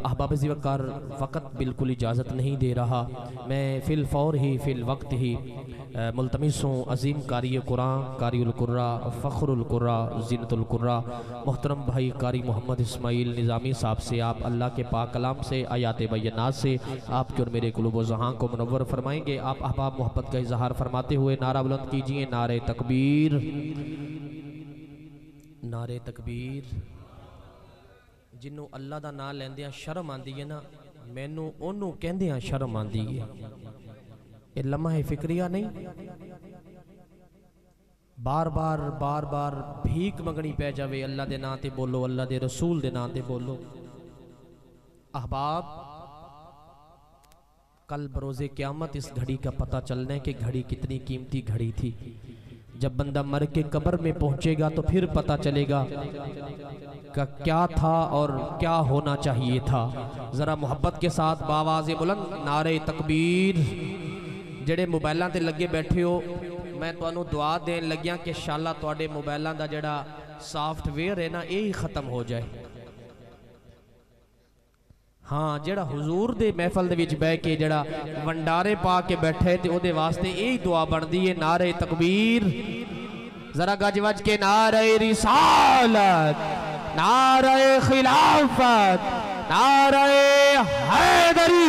अहबाब ज़िवकार फ़कत बिल्कुल इजाज़त नहीं दे रहा, मैं फ़िल फ़ौर ही फ़िल वक्त ही मुल्तमिस हूँ अज़ीम कारी कुरान कारीउल कुर्रा फ़ख्रुल कुर्रा ज़ीनतुल कुर्रा मोहतरम भाई कारी मोहम्मद इस्माइल निज़ामी साहब से आप अल्लाह के पाक कलाम से आयात बैयनात से आपके और मेरे क़ुलूब व ज़हान को मुनव्वर फरमाएंगे। आप अहबाब मोहब्बत का इजहार फरमाते हुए नारा बुलंद कीजिए, नारे तकबीर, नारे तकबीर। जिन्हों अल्लाह का नाम लैंदियां शर्म आती है ना, मैनू ओनू कहंदियां शर्म आती है। ये लम्हा फिक्रिया नहीं, बार बार भीख मंगनी पै जावे, अल्लाह के नाम ते बोलो, अल्लाह के रसूल के नाम ते बोलो। अहबाब कल बरोज़े क़यामत इस घड़ी का पता चलना है कि घड़ी कितनी कीमती घड़ी थी। जब बंदा मर के कब्र में पहुंचेगा तो फिर पता चलेगा कि क्या था और क्या होना चाहिए था। ज़रा मोहब्बत के साथ बावाज़े बुलंद नारे तकबीर। जेड़े मोबाइलों ते लगे बैठे हो, मैं तुहानू दुआ देन लग्या कि शाला तुहाडे मोबाइलों का जिहड़ा सॉफ्टवेयर है ना, यही ख़त्म हो जाए। हाँ, जेड़ा हुजूर दे महफल दे विच बह के जेड़ा वंडारे पा के बैठे ते ओदे वास्ते यही दुआ बनदी है, नारे तकबीर। जरा गज वज के नारे रिसालत, नारे खिलाफत, नारे हैदरी,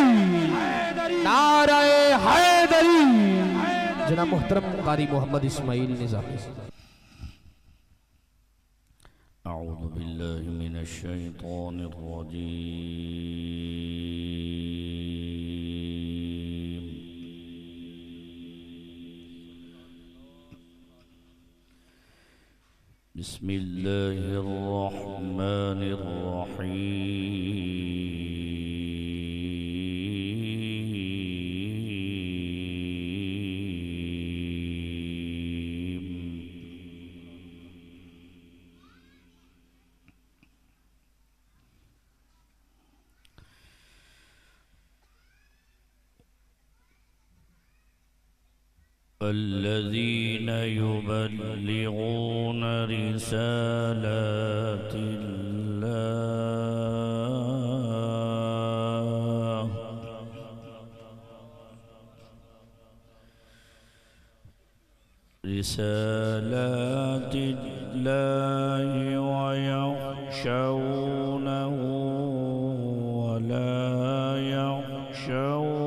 नारे हैदरी। जना मोहतरम कारी मोहम्मद इस्माइल निज़ामी। अऊज़ु बिल्लाहि मिनश शैतानिर रजीम। बिस्मिल्लाहिर रहमानिर रहीम। الذين يبلغون رسالات الله ويخشونه ولا يخشون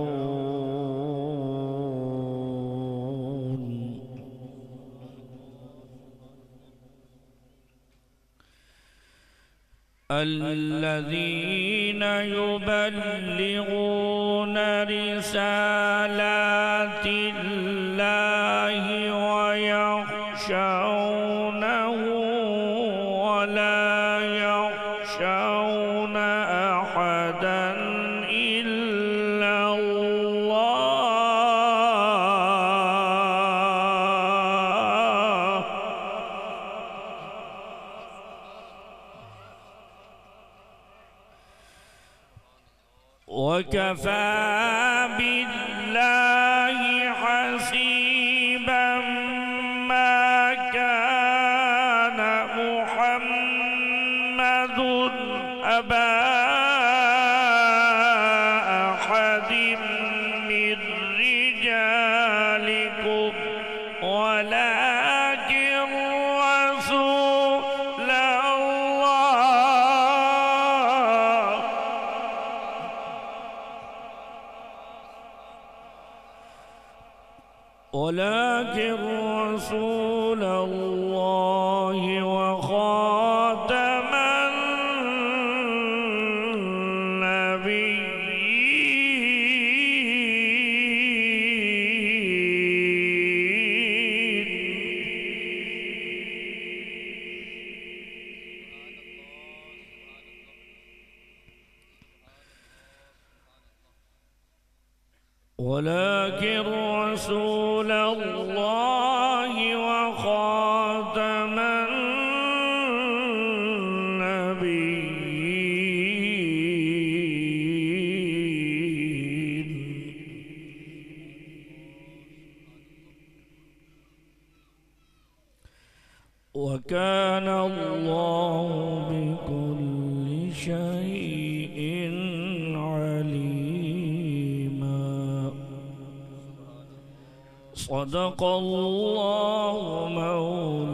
الذين يبلغون رسالات الله ويخشونه ولا يخشون أحدا إلا الله وكفى بالله حسيبا ما كان محمد أبا أحد من رجالكم ولكن رسول الله وخاتم ولكن رسول الله وخاتم النبيين وكان الله بكل شيء صدق الله مولانا